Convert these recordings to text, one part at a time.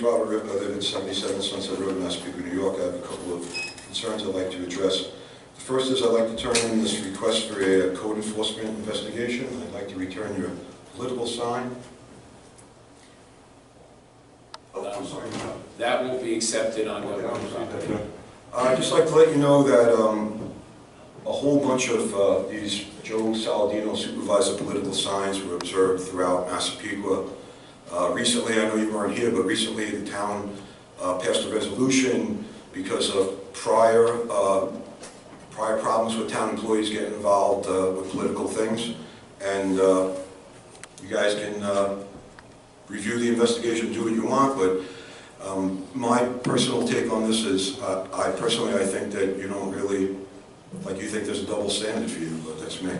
Robert Rip. I live at 77 Sunset Road, Massapequa, New York. I have a couple of concerns I'd like to address. The first is I'd like to turn in this request for a code enforcement investigation. I'd like to return your political sign. Oh, I'm sorry. That won't be accepted on Okay, government property. I'd just like to let you know that a whole bunch of these Joe Saladino supervisor political signs were observed throughout Massapequa. Recently, I know you weren't here, but recently the town passed a resolution because of prior problems with town employees getting involved with political things. And you guys can review the investigation, do what you want, but my personal take on this is, I think that you don't really, like you think there's a double standard for you, but that's me.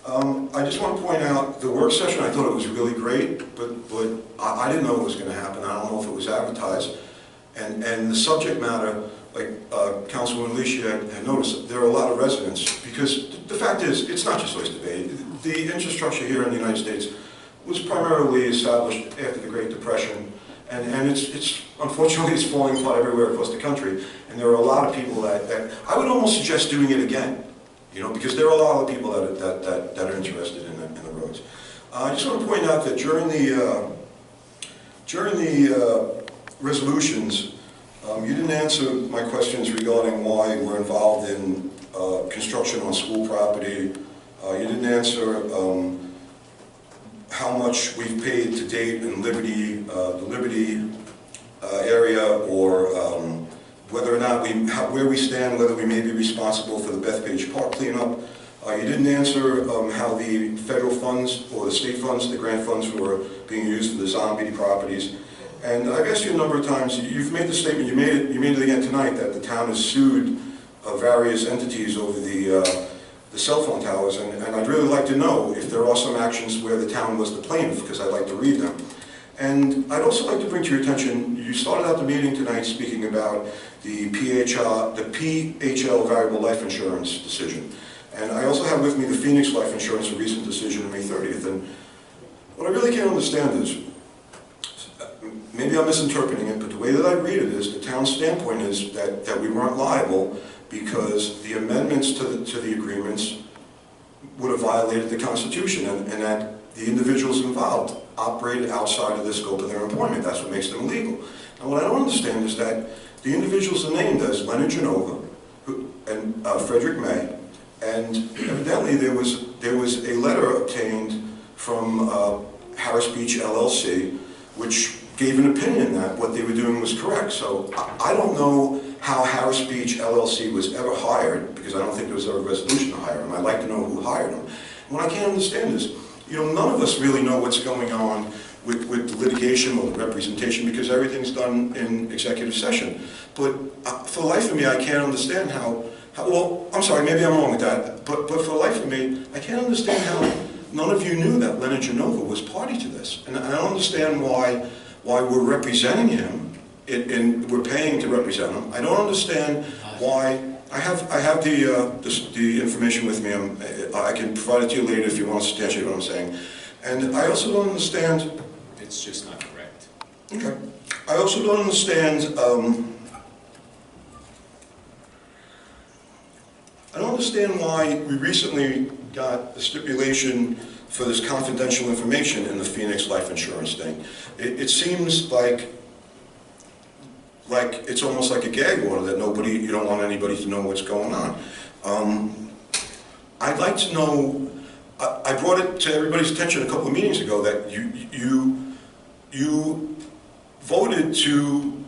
I just want to point out, the work session, I thought it was really great, but I didn't know it was going to happen. I don't know if it was advertised. And the subject matter, like Councilwoman Alicia had noticed, there are a lot of residents, because the fact is, it's not just Oyster Bay. The infrastructure here in the United States was primarily established after the Great Depression, and it's unfortunately it's falling apart everywhere across the country. And there are a lot of people that I would almost suggest doing it again, you know, because there are a lot of people that are interested in the roads. I just want to point out that during the resolutions, you didn't answer my questions regarding why we're involved in construction on school property. You didn't answer how much we've paid to date in Liberty, the Liberty area, or whether or not where we stand, whether we may be responsible for the Bethpage Park cleanup. You didn't answer how the federal funds or the state funds, the grant funds, were being used for the zombie properties. And I've asked you a number of times. You've made the statement. You made it again tonight that the town has sued various entities over the cell phone towers, and I'd really like to know if there are some actions where the town was the plaintiff, because I'd like to read them. And I'd also like to bring to your attention, you started out the meeting tonight speaking about the PHL variable life insurance decision. And I also have with me the Phoenix Life Insurance, a recent decision on May 30th. And what I really can't understand is, maybe I'm misinterpreting it, but the way that I read it is, the town's standpoint is that we weren't liable because the amendments to the agreements would have violated the Constitution, and that the individuals involved operated outside of the scope of their employment. That's what makes them illegal. Now, what I don't understand is that the individuals are named as Leonard Genova and Frederick May, and evidently there was a letter obtained from Harris Beach LLC, which gave an opinion that what they were doing was correct. So I don't know how Harris Beach LLC was ever hired, because I don't think there was ever a resolution to hire them. I'd like to know who hired them. And what I can't understand is, you know, none of us really know what's going on with the litigation or the representation, because everything's done in executive session. But for the life of me, I can't understand how well, I'm sorry, maybe I'm wrong with that, but for the life of me, I can't understand how none of you knew that Leonard Genova was party to this. And I don't understand why we're representing him, and we're paying to represent him. I don't understand why. I have the information with me. I can provide it to you later if you want to substantiate what I'm saying. And I also don't understand. It's just not correct. Okay. I also don't understand. I don't understand why we recently got a stipulation for this confidential information in the Phoenix Life Insurance thing. It seems like it's almost like a gag order that you don't want anybody to know what's going on. I'd like to know, I brought it to everybody's attention a couple of meetings ago that you voted to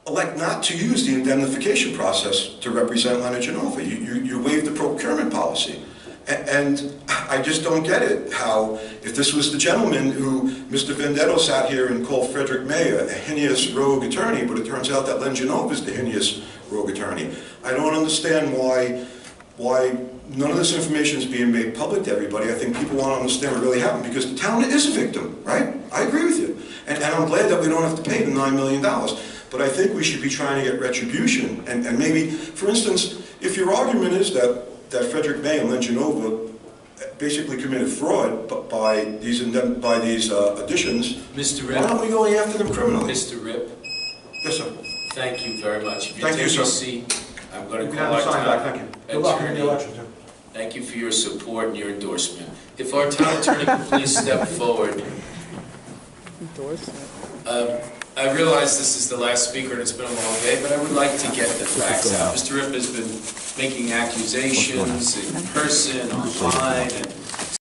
elect not to use the indemnification process to represent Leonard Genova. You waived the procurement policy. And I just don't get it, how, if this was the gentleman who Mr. Vendetto sat here and called Frederick May a heinous rogue attorney, but it turns out that Len Genova is the heinous rogue attorney. I don't understand why none of this information is being made public to everybody. I think people want to understand what really happened, because the town is a victim, right? I agree with you. And I'm glad that we don't have to pay the $9 million. But I think we should be trying to get retribution. And maybe, for instance, if your argument is that Frederick May and Len Genova basically committed fraud by these additions, Mr. why aren't we Rip, going after them criminally? Mr. Rip, Yes, sir. thank you very much. If you Thank you, take your sir. seat, I'm going You to can call have our the sign back, town thank you. Good luck in the attorney. election, too. Thank you for your support and your endorsement. If our town attorney could please step forward. I realize this is the last speaker and it's been a long day, but I would like to get the facts out. Mr. Rip has been making accusations in person, online, and